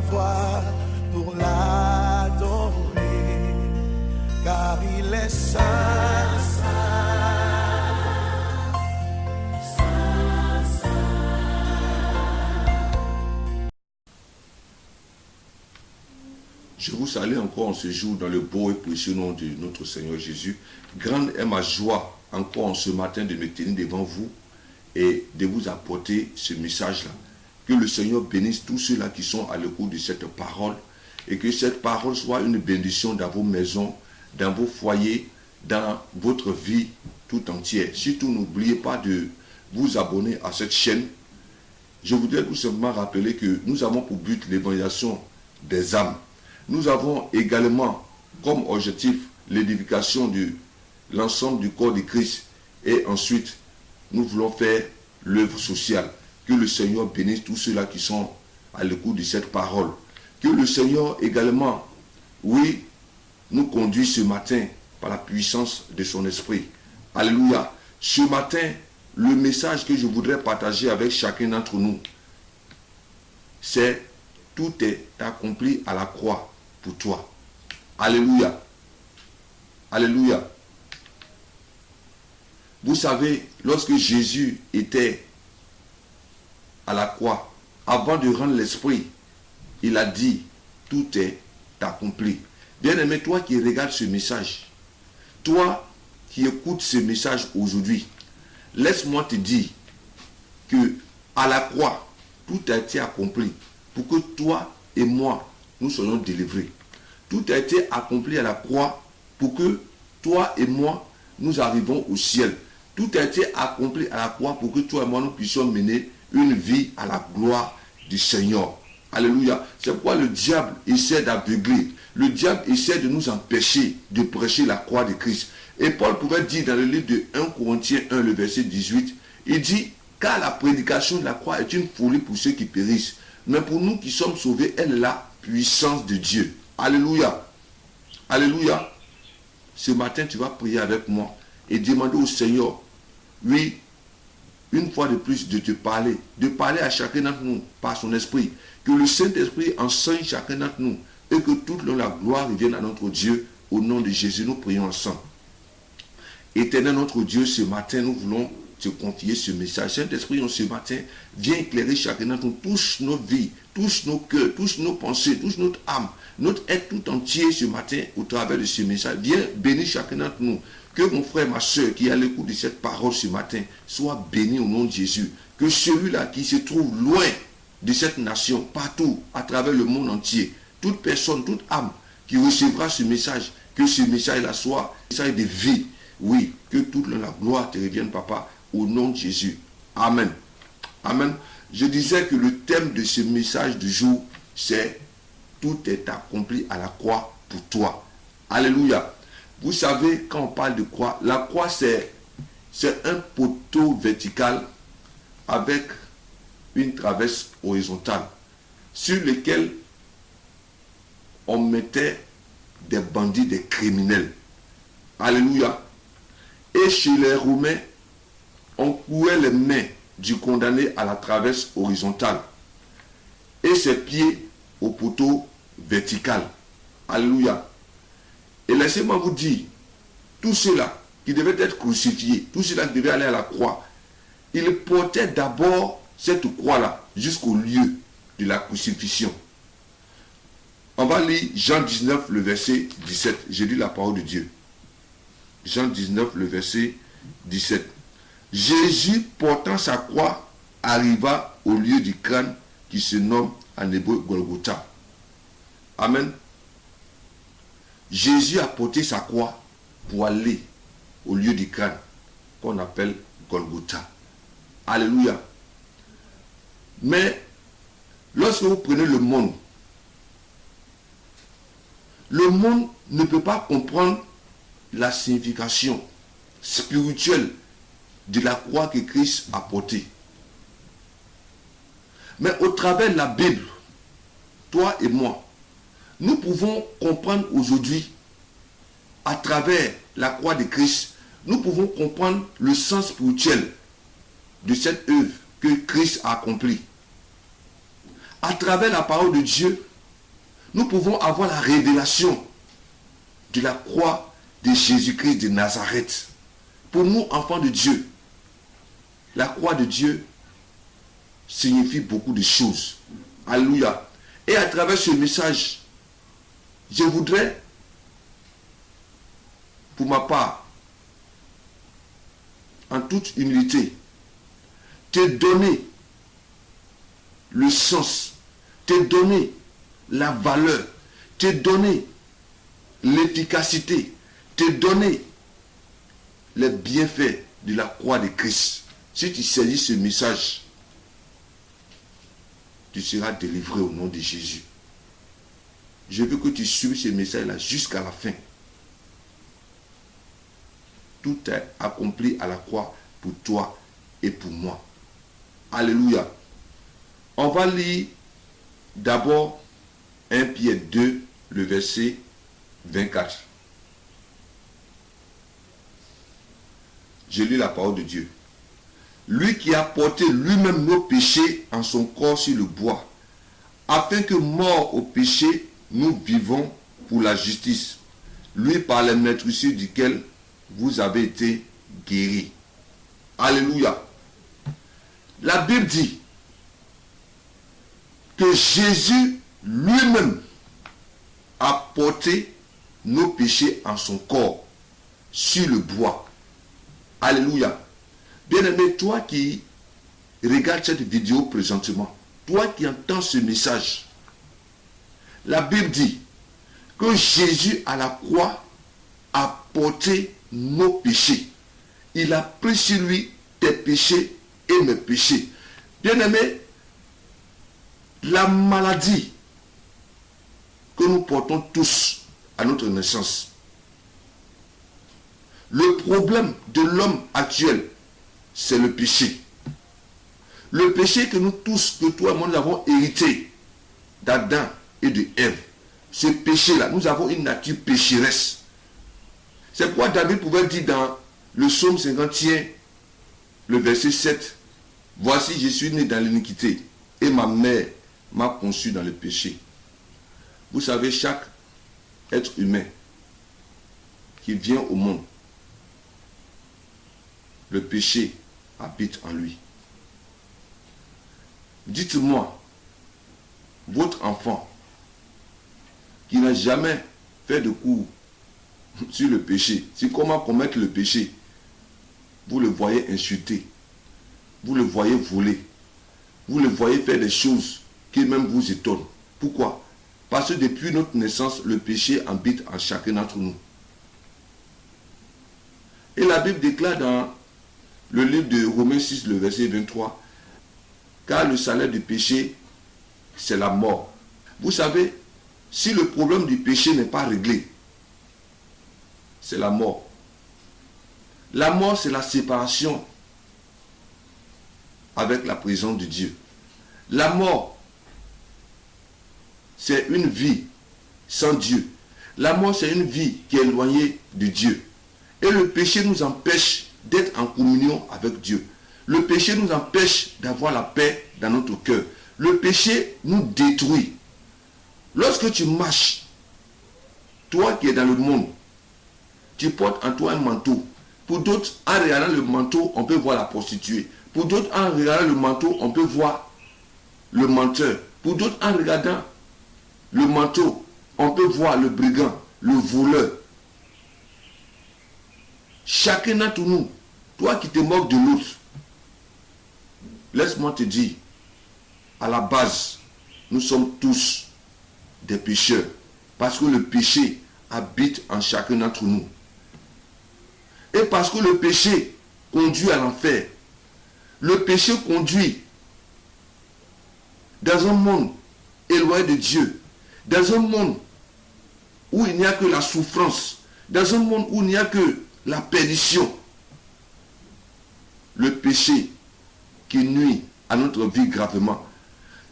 voix pour l'adorer, car il est saint, Je vous salue encore en ce jour dans le beau et précieux nom de notre Seigneur Jésus. Grande est ma joie encore en ce matin de me tenir devant vous et de vous apporter ce message-là. Que le Seigneur bénisse tous ceux-là qui sont à l'écoute de cette parole et que cette parole soit une bénédiction dans vos maisons, dans vos foyers, dans votre vie tout entière. Surtout, n'oubliez pas de vous abonner à cette chaîne. Je voudrais tout simplement rappeler que nous avons pour but l'évangélisation des âmes. Nous avons également comme objectif l'édification de l'ensemble du corps de Christ. Et ensuite, nous voulons faire l'œuvre sociale. Que le Seigneur bénisse tous ceux-là qui sont à l'écoute de cette parole. Que le Seigneur également, oui, nous conduit ce matin par la puissance de son esprit. Alléluia. Ce matin, le message que je voudrais partager avec chacun d'entre nous, c'est tout est accompli à la croix pour toi. Alléluia. Alléluia. Vous savez, lorsque Jésus était à la croix, avant de rendre l'esprit, il a dit, tout est accompli. Bien-aimé, toi qui regardes ce message, toi qui écoutes ce message aujourd'hui, laisse-moi te dire que à la croix, tout a été accompli pour que toi et moi, nous soyons délivrés. Tout a été accompli à la croix pour que toi et moi, nous arrivons au ciel. Tout a été accompli à la croix pour que toi et moi, nous puissions mener une vie à la gloire du Seigneur. Alléluia. C'est pourquoi le diable essaie d'aveugler. Le diable essaie de nous empêcher de prêcher la croix de Christ. Et Paul pouvait dire dans le livre de 1 Corinthiens 1, le verset 18, il dit, car la prédication de la croix est une folie pour ceux qui périssent. Mais pour nous qui sommes sauvés, elle est la puissance de Dieu. Alléluia. Alléluia. Ce matin, tu vas prier avec moi et demander au Seigneur, oui, une fois de plus, de te parler, de parler à chacun d'entre nous par son esprit. Que le Saint-Esprit enseigne chacun d'entre nous et que toute la gloire revienne à notre Dieu. Au nom de Jésus, nous prions ensemble. Éternel notre Dieu, ce matin, nous voulons te confier ce message. Saint-Esprit, ce matin, viens éclairer chacun d'entre nous, touche nos vies, touche nos cœurs, touche nos pensées, touche notre âme, notre être tout entier ce matin au travers de ce message. Viens bénir chacun d'entre nous. Que mon frère, ma soeur qui est à l'écoute de cette parole ce matin soit béni au nom de Jésus. Que celui-là qui se trouve loin de cette nation, partout, à travers le monde entier, toute personne, toute âme qui recevra ce message, que ce message-là soit un message de vie. Oui, que toute la gloire te revienne, papa, au nom de Jésus. Amen. Amen. Je disais que le thème de ce message du jour, c'est tout est accompli à la croix pour toi. Alléluia. Vous savez, quand on parle de croix, la croix, c'est un poteau vertical avec une traverse horizontale sur lequel on mettait des bandits, des criminels. Alléluia. Et chez les Romains, on couait les mains du condamné à la traverse horizontale et ses pieds au poteau vertical. Alléluia. Et laissez-moi vous dire, tous ceux-là qui devaient être crucifiés, tous ceux-là qui devaient aller à la croix, ils portaient d'abord cette croix-là jusqu'au lieu de la crucifixion. On va lire Jean 19, le verset 17. J'ai lu la parole de Dieu. Jean 19, le verset 17. Jésus, portant sa croix, arriva au lieu du crâne qui se nomme en hébreu Golgotha. Amen. Jésus a porté sa croix pour aller au lieu du crâne qu'on appelle Golgotha. Alléluia. Mais lorsque vous prenez le monde ne peut pas comprendre la signification spirituelle de la croix que Christ a portée. Mais au travers de la Bible, toi et moi, nous pouvons comprendre aujourd'hui, à travers la croix de Christ, nous pouvons comprendre le sens spirituel de cette œuvre que Christ a accomplie. À travers la parole de Dieu, nous pouvons avoir la révélation de la croix de Jésus-Christ de Nazareth. Pour nous, enfants de Dieu, la croix de Dieu signifie beaucoup de choses. Alléluia. Et à travers ce message, je voudrais, pour ma part, en toute humilité, te donner le sens, te donner la valeur, te donner l'efficacité, te donner les bienfaits de la croix de Christ. Si tu saisis ce message, tu seras délivré au nom de Jésus. Je veux que tu suives ce message-là jusqu'à la fin. Tout est accompli à la croix pour toi et pour moi. Alléluia. On va lire d'abord 1 Pierre 2, le verset 24. Je lis la parole de Dieu. Lui qui a porté lui-même nos péchés en son corps sur le bois, afin que, morts au péché, nous vivons pour la justice. Lui par les meurtrissures duquel vous avez été guéris. Alléluia. La Bible dit que Jésus lui-même a porté nos péchés en son corps sur le bois. Alléluia. Bien-aimé, toi qui regardes cette vidéo présentement, toi qui entends ce message, la Bible dit que Jésus à la croix a porté nos péchés. Il a pris sur lui tes péchés et mes péchés. Bien-aimé, la maladie que nous portons tous à notre naissance, le problème de l'homme actuel, c'est le péché. Le péché que nous tous, que toi et moi, nous avons hérité d'Adam et de Ève. Ce péché-là, nous avons une nature pécheresse. C'est pourquoi David pouvait dire dans le psaume 51, le verset 7, « Voici, je suis né dans l'iniquité, et ma mère m'a conçu dans le péché. » Vous savez, chaque être humain qui vient au monde, le péché habite en lui. Dites-moi, votre enfant qui n'a jamais fait de cours sur le péché, sur comment commettre le péché, vous le voyez insulter, vous le voyez voler, vous le voyez faire des choses qui même vous étonnent. Pourquoi? Parce que depuis notre naissance, le péché habite en chacun d'entre nous. Et la Bible déclare dans le livre de Romains 6, le verset 23, « Car le salaire du péché, c'est la mort. » Vous savez, si le problème du péché n'est pas réglé, c'est la mort. La mort, c'est la séparation avec la présence de Dieu. La mort, c'est une vie sans Dieu. La mort, c'est une vie qui est éloignée de Dieu. Et le péché nous empêche d'être en communion avec Dieu. Le péché nous empêche d'avoir la paix dans notre cœur. Le péché nous détruit. Lorsque tu marches, toi qui es dans le monde, tu portes en toi un manteau. Pour d'autres, en regardant le manteau, on peut voir la prostituée. Pour d'autres, en regardant le manteau, on peut voir le menteur. Pour d'autres, en regardant le manteau, on peut voir le brigand, le voleur. Chacun d'entre nous, toi qui te moques de l'autre, laisse-moi te dire, à la base, nous sommes tous des pécheurs. Parce que le péché habite en chacun d'entre nous. Et parce que le péché conduit à l'enfer. Le péché conduit dans un monde éloigné de Dieu. Dans un monde où il n'y a que la souffrance. Dans un monde où il n'y a que la perdition. Le péché qui nuit à notre vie gravement.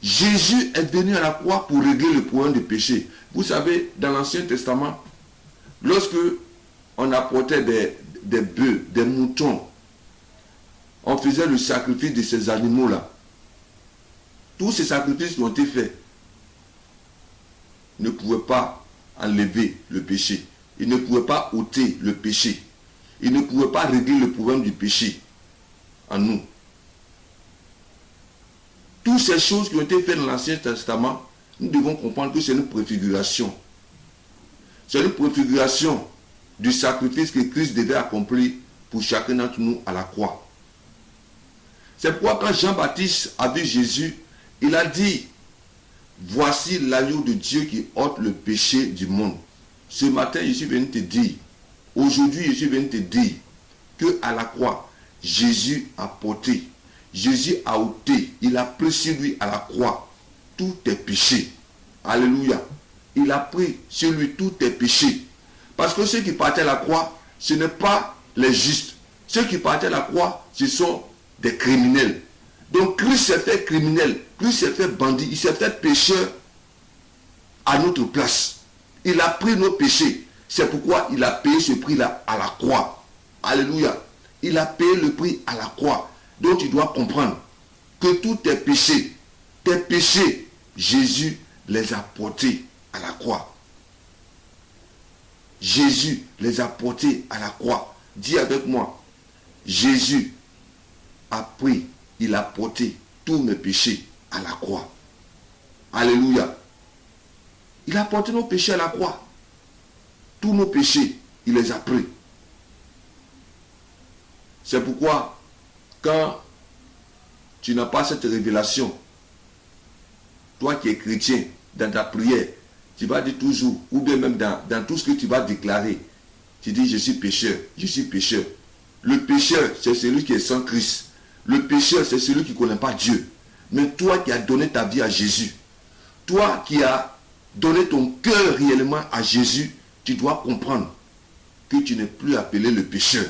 Jésus est venu à la croix pour régler le problème du péché. Vous savez, dans l'Ancien Testament, lorsque on apportait des bœufs, des moutons, on faisait le sacrifice de ces animaux-là. Tous ces sacrifices qui ont été faits, ne pouvait pas enlever le péché. Il ne pouvait pas ôter le péché. Il ne pouvait pas régler le problème du péché en nous. Toutes ces choses qui ont été faites dans l'Ancien Testament, nous devons comprendre que c'est une préfiguration. C'est une préfiguration du sacrifice que Christ devait accomplir pour chacun d'entre nous à la croix. C'est pourquoi quand Jean-Baptiste a vu Jésus, il a dit, voici l'agneau de Dieu qui ôte le péché du monde. Ce matin, je suis venu te dire, aujourd'hui, je suis venu te dire que à la croix, Jésus a porté, Jésus a ôté, il a pris sur lui à la croix tous tes péchés. Alléluia. Il a pris sur lui tous tes péchés. Parce que ceux qui partaient à la croix, ce n'est pas les justes. Ceux qui partaient à la croix, ce sont des criminels. Donc Christ s'est fait criminel, Christ s'est fait bandit, il s'est fait pécheur à notre place. Il a pris nos péchés. C'est pourquoi il a payé ce prix-là à la croix. Alléluia. Il a payé le prix à la croix. Donc tu dois comprendre que tous tes péchés, Jésus les a portés à la croix. Jésus les a portés à la croix. Dis avec moi, Jésus a pris, il a porté tous mes péchés à la croix. Alléluia. Il a porté nos péchés à la croix. Tous nos péchés, il les a pris. C'est pourquoi, quand tu n'as pas cette révélation, toi qui es chrétien, dans ta prière, tu vas dire toujours, ou bien même dans tout ce que tu vas déclarer, tu dis, je suis pécheur, je suis pécheur. Le pécheur, c'est celui qui est sans Christ. Le pécheur, c'est celui qui ne connaît pas Dieu. Mais toi qui as donné ta vie à Jésus, toi qui as donné ton cœur réellement à Jésus, tu dois comprendre que tu n'es plus appelé le pécheur.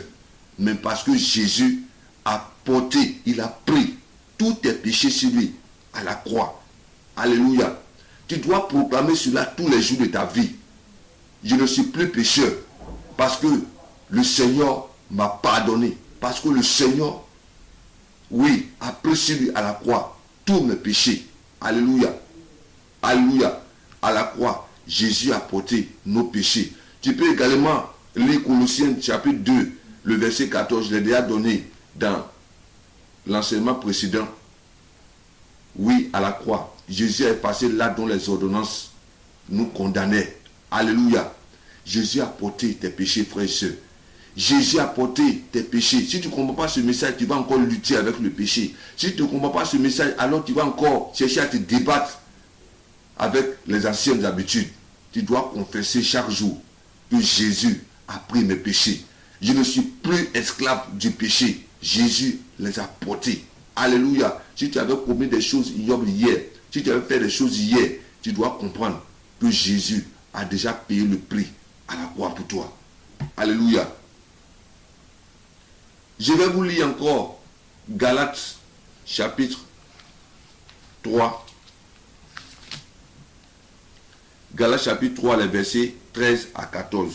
Mais parce que Jésus a porté, il a pris tous tes péchés sur lui à la croix. Alléluia. Tu dois proclamer cela tous les jours de ta vie. Je ne suis plus pécheur parce que le Seigneur m'a pardonné. Parce que le Seigneur, oui, a pris sur lui à la croix tous mes péchés. Alléluia. Alléluia. À la croix, Jésus a porté nos péchés. Tu peux également lire Colossiens chapitre 2, le verset 14. Je l'ai déjà donné dans l'enseignement précédent. Oui, à la croix, Jésus est passé là dont les ordonnances nous condamnaient. Alléluia. Jésus a porté tes péchés, frères et sœurs. Jésus a porté tes péchés. Si tu ne comprends pas ce message, tu vas encore lutter avec le péché. Si tu ne comprends pas ce message, alors tu vas encore chercher à te débattre avec les anciennes habitudes. Tu dois confesser chaque jour que Jésus a pris mes péchés. Je ne suis plus esclave du péché. Jésus les a portés. Alléluia. Si tu avais commis des choses ignobles hier, si tu avais fait des choses hier, tu dois comprendre que Jésus a déjà payé le prix à la croix pour toi. Alléluia. Je vais vous lire encore Galates chapitre 3. Galates chapitre 3, les versets 13 à 14.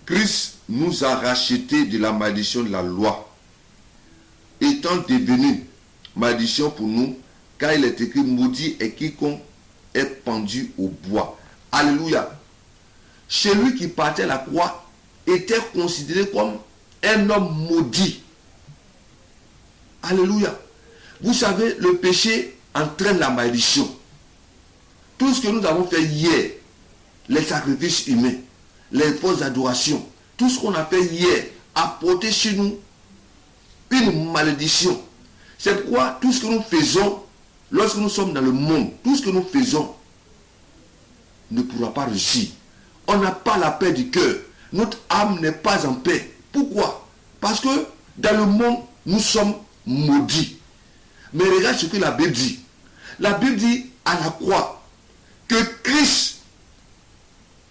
Christ nous a rachetés de la malédiction de la loi, étant devenu malédiction pour nous, car il est écrit, maudit est quiconque est pendu au bois. Alléluia. Celui qui partait à la croix était considéré comme un homme maudit. Alléluia. Vous savez, le péché entraîne la malédiction. Tout ce que nous avons fait hier, les sacrifices humains, les fausses adorations, tout ce qu'on a fait hier a porté chez nous une malédiction. C'est pourquoi tout ce que nous faisons, lorsque nous sommes dans le monde, tout ce que nous faisons ne pourra pas réussir. On n'a pas la paix du cœur. Notre âme n'est pas en paix. Pourquoi? Parce que dans le monde, nous sommes maudits. Mais regarde ce que la Bible dit. La Bible dit à la croix que Christ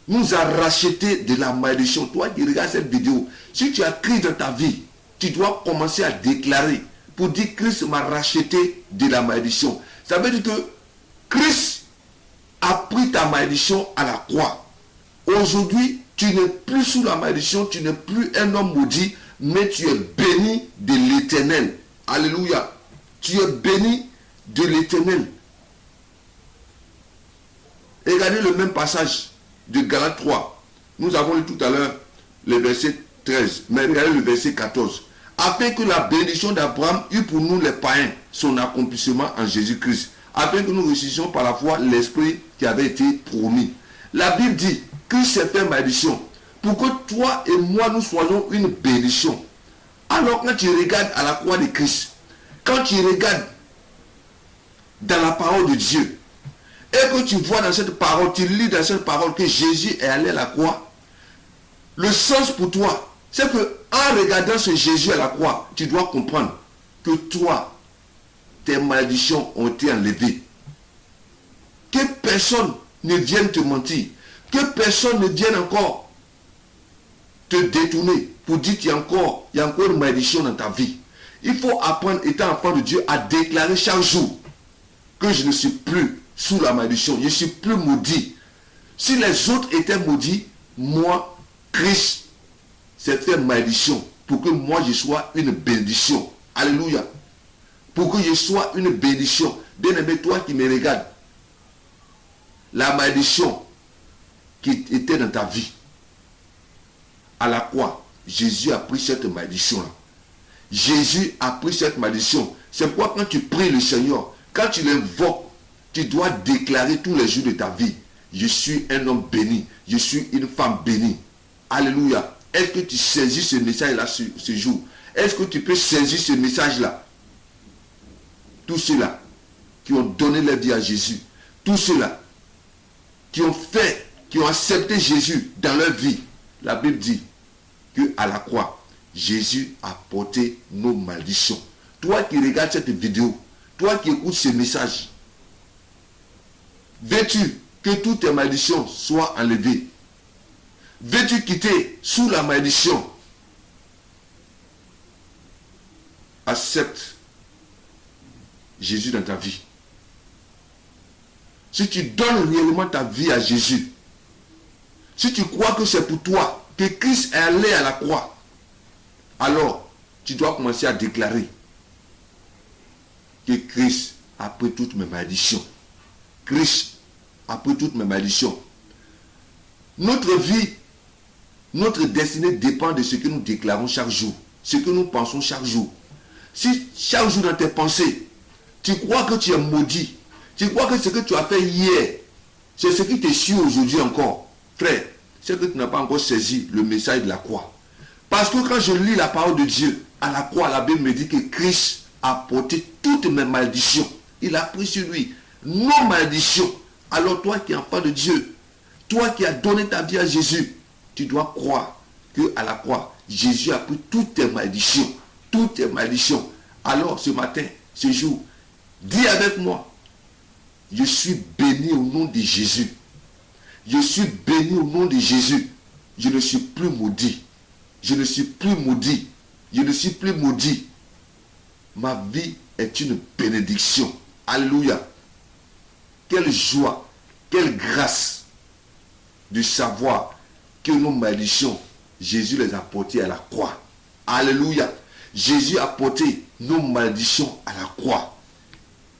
nous a rachetés de la malédiction. Toi qui regardes cette vidéo, si tu as crié dans ta vie, tu dois commencer à déclarer pour dire Christ m'a racheté de la malédiction. Ça veut dire que Christ a pris ta malédiction à la croix. Aujourd'hui, tu n'es plus sous la malédiction, tu n'es plus un homme maudit, mais tu es béni de l'Éternel. Alléluia. Tu es béni de l'Éternel. Regardez le même passage de Galates 3. Nous avons lu tout à l'heure le verset 13, mais regardez le verset 14. Afin que la bénédiction d'Abraham eût pour nous les païens son accomplissement en Jésus-Christ. Afin que nous reçussions par la foi l'esprit qui avait été promis. La Bible dit que c'est fait malédiction pour que toi et moi nous soyons une bénédiction. Alors quand tu regardes à la croix de Christ, quand tu regardes dans la parole de Dieu, et que tu vois dans cette parole, tu lis dans cette parole que Jésus est allé à la croix, le sens pour toi, c'est que en regardant ce Jésus à la croix, tu dois comprendre que toi, tes malédictions ont été enlevées. Que personne ne vienne te mentir, que personne ne vienne encore te détourner pour dire qu'il y a encore une malédiction dans ta vie. Il faut apprendre, étant enfant de Dieu, à déclarer chaque jour que je ne suis plus sous la malédiction, je ne suis plus maudit. Si les autres étaient maudits, moi, Christ s'est fait malédiction pour que moi je sois une bénédiction. Alléluia. Pour que je sois une bénédiction. Bien-aimé, toi qui me regardes, la malédiction qui était dans ta vie, à la croix, Jésus a pris cette malédiction-là. Jésus a pris cette malédiction. C'est pourquoi quand tu pries le Seigneur, quand tu l'invoques, tu dois déclarer tous les jours de ta vie: je suis un homme béni, je suis une femme bénie. Alléluia. Est-ce que tu saisis ce message-là ce jour? Est-ce que tu peux saisir ce message-là? Tous ceux-là qui ont donné leur vie à Jésus, tous ceux-là qui ont accepté Jésus dans leur vie, la Bible dit qu'à la croix, Jésus a porté nos malédictions. Toi qui regardes cette vidéo, toi qui écoutes ce message, veux-tu que toutes tes malédictions soient enlevées? Veux-tu quitter sous la malédiction? Accepte Jésus dans ta vie. Si tu donnes réellement ta vie à Jésus, si tu crois que c'est pour toi que Christ est allé à la croix, alors tu dois commencer à déclarer que Christ a pris toutes mes malédictions. Christ a pris toutes mes malédictions. Notre vie, notre destinée dépend de ce que nous déclarons chaque jour, ce que nous pensons chaque jour. Si chaque jour dans tes pensées, tu crois que tu es maudit, tu crois que ce que tu as fait hier, c'est ce qui te suit aujourd'hui encore, frère, c'est que tu n'as pas encore saisi le message de la croix. Parce que quand je lis la parole de Dieu, à la croix, la Bible me dit que Christ a porté toutes mes malédictions. Il a pris sur lui nos malédictions. Alors toi qui es enfant de Dieu, toi qui as donné ta vie à Jésus, tu dois croire qu'à la croix, Jésus a pris toutes tes malédictions. Toutes tes malédictions. Alors ce matin, ce jour, dis avec moi: je suis béni au nom de Jésus. Je suis béni au nom de Jésus. Je ne suis plus maudit. Je ne suis plus maudit. Je ne suis plus maudit. Ma vie est une bénédiction. Alléluia. Quelle joie, quelle grâce de savoir que nos malédictions, Jésus les a portées à la croix. Alléluia. Jésus a porté nos malédictions à la croix.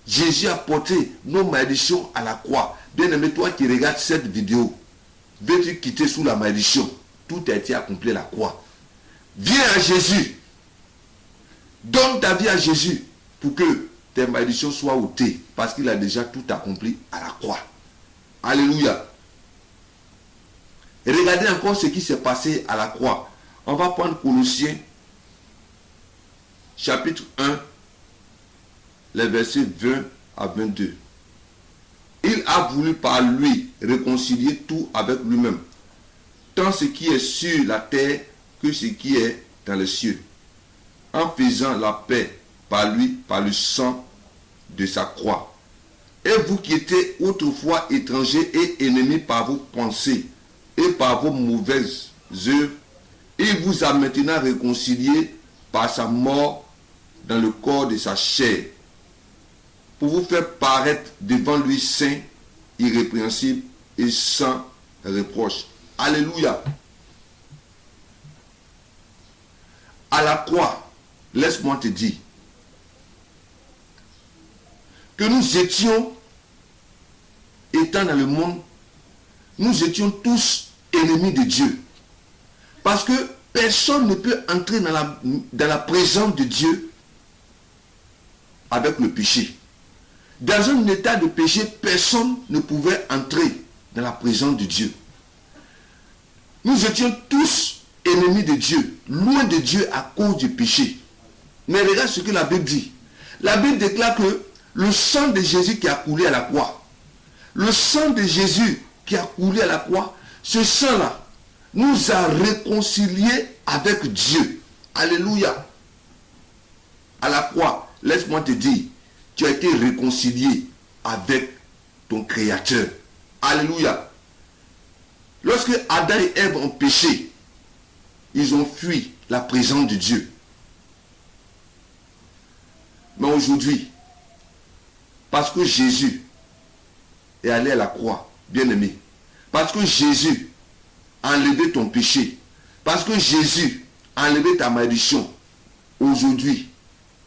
Jésus a porté nos malédictions à la croix. Bien-aimé, toi qui regardes cette vidéo, veux-tu quitter sous la malédiction? Tout a été accompli à la croix. Viens à Jésus. Donne ta vie à Jésus pour que tes malédictions soient ôtées, parce qu'il a déjà tout accompli à la croix. Alléluia. Et regardez encore ce qui s'est passé à la croix. On va prendre Colossiens chapitre 1, les versets 20 à 22. Il a voulu par lui réconcilier tout avec lui-même, tant ce qui est sur la terre que ce qui est dans les cieux, en faisant la paix par lui, par le sang de sa croix. Et vous qui étiez autrefois étrangers et ennemis par vos pensées et par vos mauvaises œuvres, il vous a maintenant réconciliés par sa mort dans le corps de sa chair, pour vous faire paraître devant lui saint, irrépréhensible et sans reproche. Alléluia. À la croix, laisse-moi te dire que nous étions, étant dans le monde, nous étions tous ennemis de Dieu. Parce que personne ne peut entrer dans la présence de Dieu avec le péché. Dans un état de péché, personne ne pouvait entrer dans la présence de Dieu. Nous étions tous ennemis de Dieu, loin de Dieu à cause du péché. Mais regarde ce que la Bible dit. La Bible déclare que le sang de Jésus qui a coulé à la croix, le sang de Jésus qui a coulé à la croix, ce sang-là nous a réconciliés avec Dieu. Alléluia. À la croix, laisse-moi te dire, tu as été réconcilié avec ton Créateur. Alléluia. Lorsque Adam et Ève ont péché, ils ont fui la présence de Dieu. Mais aujourd'hui, parce que Jésus est allé à la croix, bien-aimé, parce que Jésus a enlevé ton péché, parce que Jésus a enlevé ta malédiction, aujourd'hui,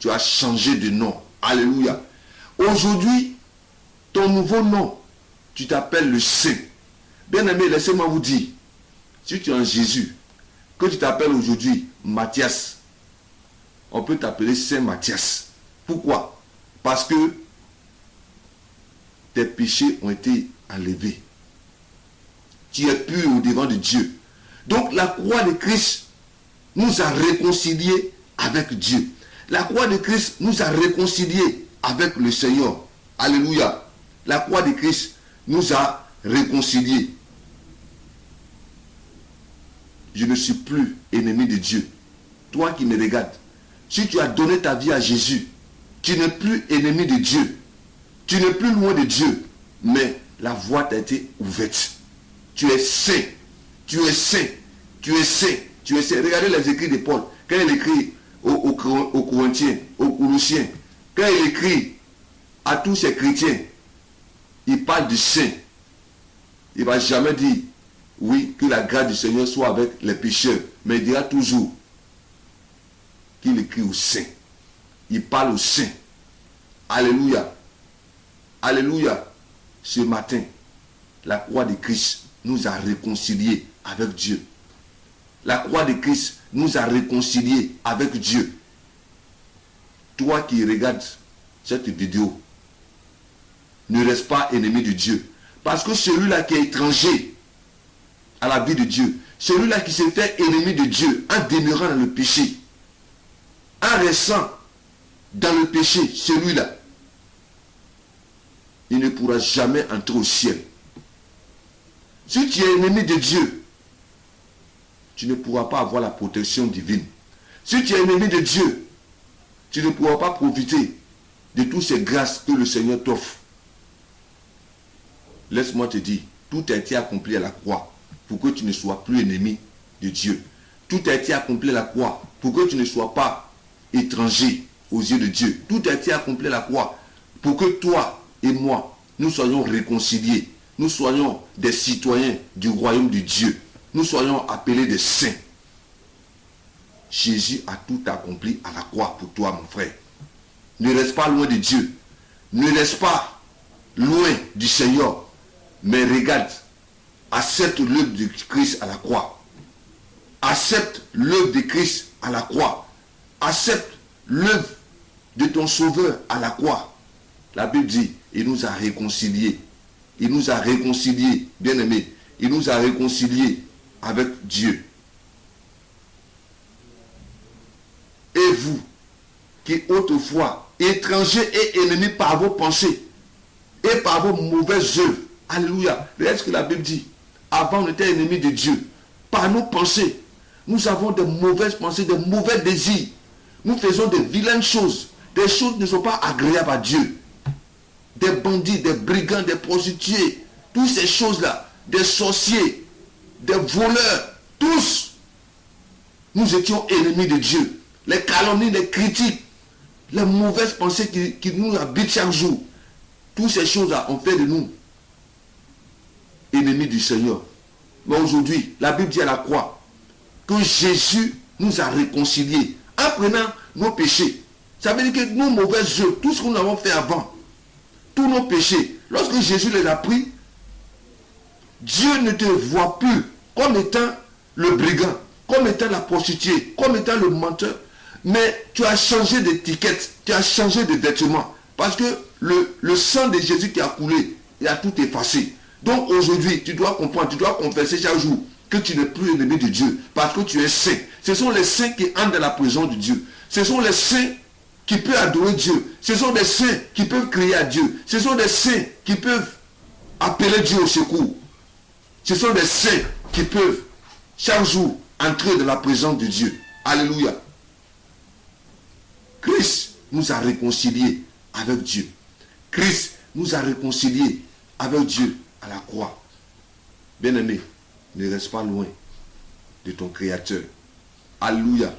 tu as changé de nom. Alléluia. Aujourd'hui, ton nouveau nom, tu t'appelles le Saint. Bien-aimé, laissez-moi vous dire, si tu es en Jésus, que tu t'appelles aujourd'hui Matthias, on peut t'appeler Saint Matthias. Pourquoi? Parce que tes péchés ont été enlevés. Tu es pur au devant de Dieu. Donc la croix de Christ nous a réconciliés avec Dieu. La croix de Christ nous a réconciliés avec le Seigneur. Alléluia. La croix de Christ nous a réconciliés. Je ne suis plus ennemi de Dieu. Toi qui me regardes, si tu as donné ta vie à Jésus, tu n'es plus ennemi de Dieu. Tu n'es plus loin de Dieu. Mais la voie t'a été ouverte. Tu es saint. Tu es saint. Tu es saint. Tu es saint. Regardez les écrits de Paul. Quand il écrit aux Corinthiens, aux Colossiens, quand il écrit à tous ces chrétiens, il parle du saint. Il ne va jamais dire, oui, que la grâce du Seigneur soit avec les pécheurs. Mais il dira toujours qu'il écrit aux saints. Il parle aux saints. Alléluia. Alléluia. Ce matin, la croix de Christ nous a réconciliés avec Dieu. La croix de Christ nous a réconciliés avec Dieu. Toi qui regardes cette vidéo, ne reste pas ennemi de Dieu. Parce que celui-là qui est étranger à la vie de Dieu, celui-là qui s'est fait ennemi de Dieu en demeurant dans le péché, en restant dans le péché, celui-là, il ne pourra jamais entrer au ciel. Si tu es ennemi de Dieu, tu ne pourras pas avoir la protection divine. Si tu es ennemi de Dieu, tu ne pourras pas profiter de toutes ces grâces que le Seigneur t'offre. Laisse-moi te dire, tout a été accompli à la croix pour que tu ne sois plus ennemi de Dieu. Tout a été accompli à la croix pour que tu ne sois pas étranger aux yeux de Dieu. Tout a été accompli à la croix pour que toi et moi, nous soyons réconciliés. Nous soyons des citoyens du royaume de Dieu. Nous soyons appelés des saints. Jésus a tout accompli à la croix pour toi, mon frère. Ne reste pas loin de Dieu. Ne reste pas loin du Seigneur. Mais regarde, accepte l'œuvre de Christ à la croix. Accepte l'œuvre de Christ à la croix. Accepte l'œuvre de ton Sauveur à la croix. La Bible dit, il nous a réconciliés. Il nous a réconciliés, bien-aimés. Il nous a réconciliés avec Dieu. Et vous, qui autrefois, étrangers et ennemis par vos pensées et par vos mauvaises œuvres. Alléluia. Regardez ce que la Bible dit. Avant, on était ennemis de Dieu. Par nos pensées, nous avons de mauvaises pensées, de mauvais désirs. Nous faisons de vilaines choses. Des choses qui ne sont pas agréables à Dieu. Des bandits, des brigands, des prostituées. Toutes ces choses-là. Des sorciers, des voleurs. Tous, nous étions ennemis de Dieu. Les calomnies, les critiques, les mauvaises pensées qui nous habitent chaque jour. Toutes ces choses-là ont fait de nous ennemis du Seigneur. Mais aujourd'hui, la Bible dit à la croix que Jésus nous a réconciliés en prenant nos péchés. Ça veut dire que nos mauvaises œuvres, tout ce que nous avons fait avant, tous nos péchés, lorsque Jésus les a pris, Dieu ne te voit plus comme étant le brigand, comme étant la prostituée, comme étant le menteur. Mais tu as changé d'étiquette, tu as changé de vêtements. Parce que le sang de Jésus qui a coulé, il a tout effacé. Donc aujourd'hui, tu dois comprendre, tu dois confesser chaque jour que tu n'es plus ennemi de Dieu. Parce que tu es saint. Ce sont les saints qui entrent dans la présence de Dieu. Ce sont les saints qui peuvent adorer Dieu. Ce sont des saints qui peuvent crier à Dieu. Ce sont des saints qui peuvent appeler Dieu au secours. Ce sont des saints qui peuvent chaque jour entrer dans la présence de Dieu. Alléluia. Christ nous a réconciliés avec Dieu. Christ nous a réconciliés avec Dieu à la croix. Bien-aimé, ne reste pas loin de ton Créateur. Alléluia.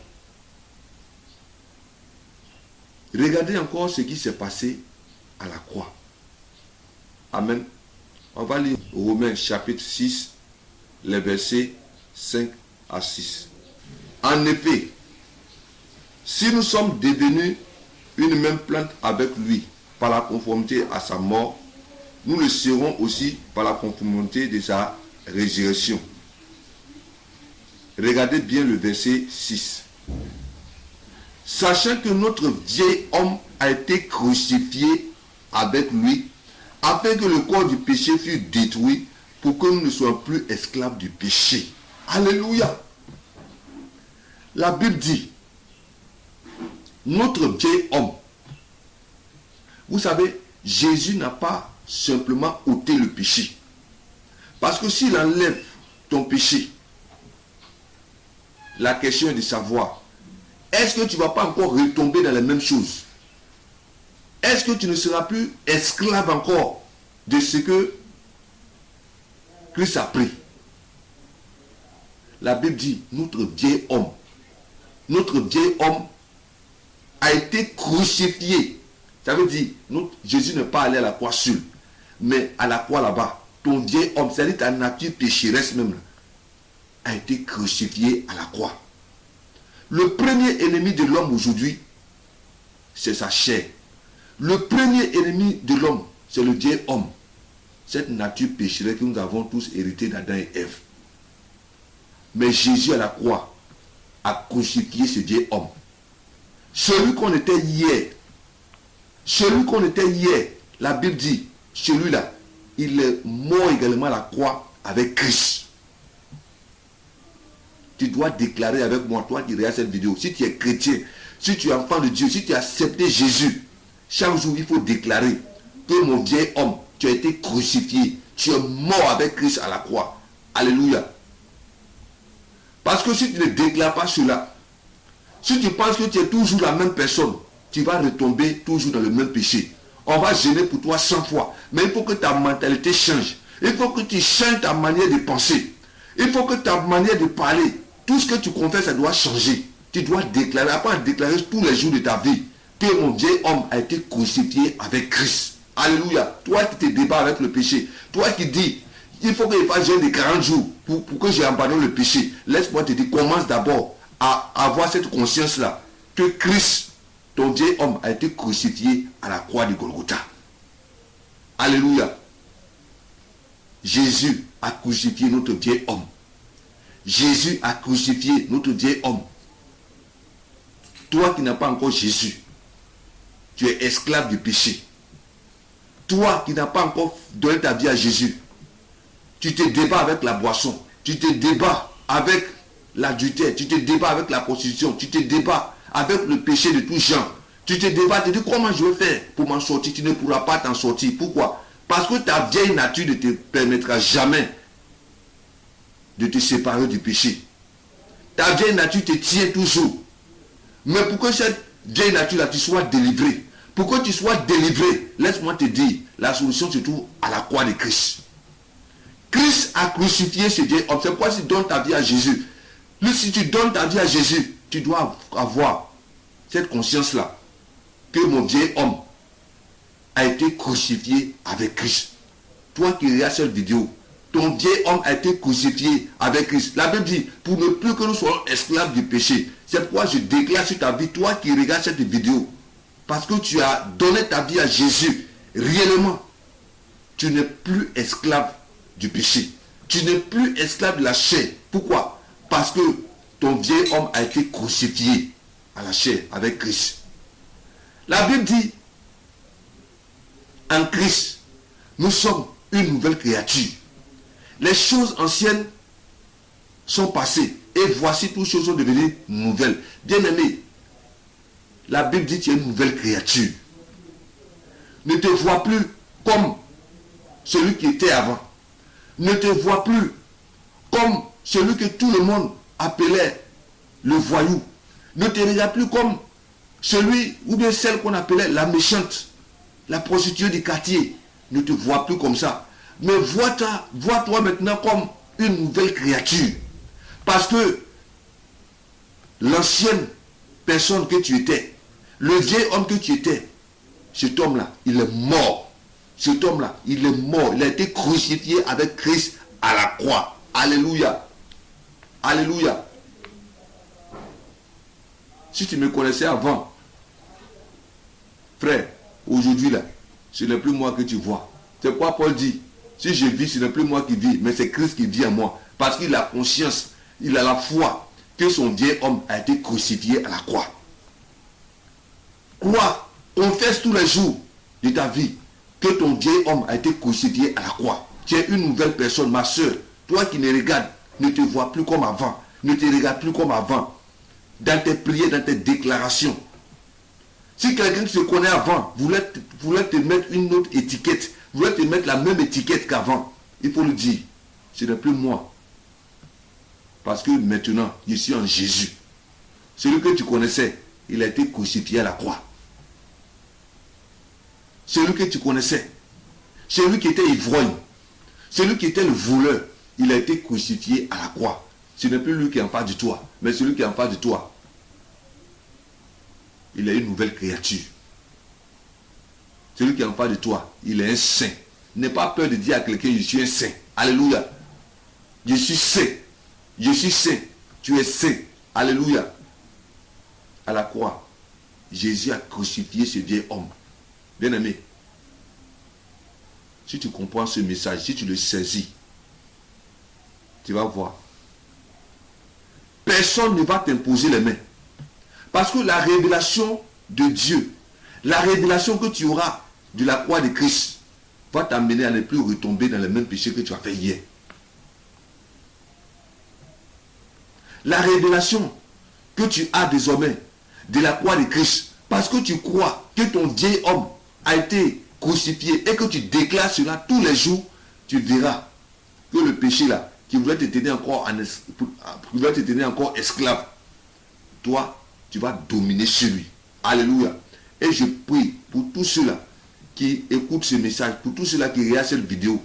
Regardez encore ce qui s'est passé à la croix. Amen. On va lire Romains chapitre 6, les versets 5 à 6. En effet, si nous sommes devenus une même plante avec lui par la conformité à sa mort, nous le serons aussi par la conformité de sa résurrection. Regardez bien le verset 6. Sachant que notre vieil homme a été crucifié avec lui, afin que le corps du péché fût détruit, pour que nous ne soyons plus esclaves du péché. Alléluia. La Bible dit, notre vieil homme. Vous savez, Jésus n'a pas simplement ôté le péché. Parce que s'il enlève ton péché, la question est de savoir, est-ce que tu ne vas pas encore retomber dans les mêmes choses? Est-ce que tu ne seras plus esclave encore de ce que Christ a pris? La Bible dit, notre vieil homme a été crucifié. Ça veut dire, Jésus n'est pas allé à la croix seul, mais à la croix là-bas, ton vieil homme, c'est-à-dire ta nature pécheresse même, a été crucifié à la croix. Le premier ennemi de l'homme aujourd'hui, c'est sa chair. Le premier ennemi de l'homme, c'est le vieil homme. Cette nature pécheresse que nous avons tous hérité d'Adam et Ève. Mais Jésus à la croix a crucifié ce vieil homme. Celui qu'on était hier, la Bible dit, celui-là, il est mort également à la croix avec Christ. Tu dois déclarer avec moi, toi qui regardes cette vidéo, si tu es chrétien, si tu es enfant de Dieu, si tu as accepté Jésus, chaque jour il faut déclarer que mon vieil homme, tu as été crucifié, tu es mort avec Christ à la croix. Alléluia. Parce que si tu ne déclares pas cela, si tu penses que tu es toujours la même personne, tu vas retomber toujours dans le même péché. On va gêner pour toi 100 fois. Mais il faut que ta mentalité change. Il faut que tu changes ta manière de penser. Il faut que ta manière de parler, tout ce que tu confesses, ça doit changer. Tu dois déclarer, après déclarer tous les jours de ta vie, que mon vieil homme a été crucifié avec Christ. Alléluia. Toi qui te débats avec le péché, toi qui dis, il faut que je fasse jeûne de 40 jours pour que j'abandonne le péché. Laisse-moi te dire, commence d'abord à avoir cette conscience-là, que Christ, ton vieil homme, a été crucifié à la croix de Golgotha. Alléluia. Jésus a crucifié notre vieil homme. Jésus a crucifié notre vieil homme. Toi qui n'as pas encore Jésus, tu es esclave du péché. Toi qui n'as pas encore donné ta vie à Jésus, tu te débats avec la boisson, tu te débats avec l'adultère, tu te débats avec la prostitution, tu te débats avec le péché de tout genre. Tu te débats, tu te dis comment je vais faire pour m'en sortir. Tu ne pourras pas t'en sortir. Pourquoi? Parce que ta vieille nature ne te permettra jamais de te séparer du péché. Ta vieille nature te tient toujours. Mais pour que cette vieille nature-là, tu sois délivré, pour que tu sois délivré, laisse-moi te dire, la solution se trouve à la croix de Christ. Christ a crucifié ce vieil homme. C'est pourquoi si tu donnes ta vie à Jésus, si tu donnes ta vie à Jésus, tu dois avoir cette conscience-là, que mon vieil homme a été crucifié avec Christ. Toi qui regardes cette vidéo, ton vieil homme a été crucifié avec Christ. La Bible dit, pour ne plus que nous soyons esclaves du péché. C'est pourquoi je déclare sur ta vie, toi qui regardes cette vidéo, parce que tu as donné ta vie à Jésus, réellement, tu n'es plus esclave du péché. Tu n'es plus esclave de la chair. Pourquoi? Parce que ton vieil homme a été crucifié à la chair avec Christ. La Bible dit, en Christ, nous sommes une nouvelle créature. Les choses anciennes sont passées et voici toutes choses sont devenues nouvelles. Bien-aimé, la Bible dit que tu es une nouvelle créature. Ne te vois plus comme celui qui était avant. Ne te vois plus comme celui que tout le monde appelait le voyou. Ne te regarde plus comme celui ou bien celle qu'on appelait la méchante, la prostituée du quartier. Ne te vois plus comme ça. Mais vois-toi maintenant comme une nouvelle créature. Parce que l'ancienne personne que tu étais, le vieil homme que tu étais, cet homme-là, il est mort. Cet homme-là, il est mort. Il a été crucifié avec Christ à la croix. Alléluia. Alléluia. Si tu me connaissais avant, frère, aujourd'hui là, ce n'est plus moi que tu vois. C'est quoi Paul dit? Si je vis, ce n'est plus moi qui vis, mais c'est Christ qui vit en moi. Parce qu'il a conscience, il a la foi que son vieil homme a été crucifié à la croix. Crois, confesse tous les jours de ta vie que ton vieil homme a été crucifié à la croix. Tu es une nouvelle personne, ma soeur. Toi qui me regardes, ne te vois plus comme avant. Ne te regarde plus comme avant. Dans tes prières, dans tes déclarations. Si quelqu'un qui se connaît avant voulait te mettre une autre étiquette, voulait te mettre la même étiquette qu'avant, il faut lui dire, ce n'est plus moi. Parce que maintenant, je suis en Jésus. Celui que tu connaissais, il a été crucifié à la croix. Celui que tu connaissais, celui qui était ivrogne, celui qui était le voleur, il a été crucifié à la croix. Ce n'est plus lui qui est en face de toi, mais celui qui est en face de toi, il est une nouvelle créature. Celui qui est en face de toi, il est un saint. N'aie pas peur de dire à quelqu'un, je suis un saint. Alléluia. Je suis saint. Je suis saint. Tu es saint. Alléluia. À la croix, Jésus a crucifié ce vieil homme. Bien-aimé, si tu comprends ce message, si tu le saisis, tu vas voir. Personne ne va t'imposer les mains. Parce que la révélation de Dieu, la révélation que tu auras de la croix de Christ, va t'amener à ne plus retomber dans les mêmes péchés que tu as fait hier. La révélation que tu as désormais de la croix de Christ, parce que tu crois que ton vieil homme a été crucifié et que tu déclares cela tous les jours, tu verras que le péché là, qui voulait te tenir encore esclave, toi, tu vas dominer sur lui. Alléluia. Et je prie pour tous ceux-là qui écoutent ce message, pour tous ceux-là qui regardent cette vidéo.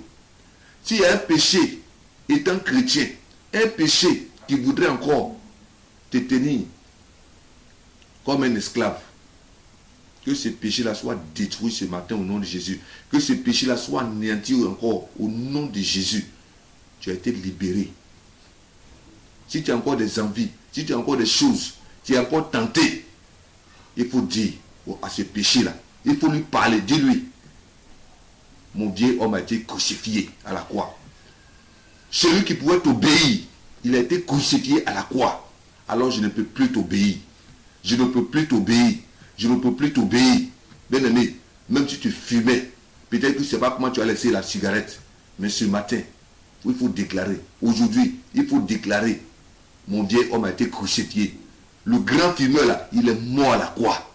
S'il y a un péché étant chrétien, un péché qui voudrait encore te tenir comme un esclave, que ce péché-là soit détruit ce matin au nom de Jésus. Que ce péché-là soit anéanti encore au nom de Jésus. Tu as été libéré. Si tu as encore des envies, si tu as encore des choses, tu es encore tenté, il faut dire à ce péché-là, il faut lui parler, dis-lui, mon vieil homme a été crucifié à la croix. Celui qui pouvait t'obéir, il a été crucifié à la croix. Alors je ne peux plus t'obéir. Je ne peux plus t'obéir. Je ne peux plus t'obéir. Bien aimé, même si tu fumais, peut-être que tu ne sais pas comment tu as laissé la cigarette, mais ce matin, il faut déclarer. Aujourd'hui, il faut déclarer, mon vieil homme a été crucifié. Le grand fumeur là, il est mort à la croix.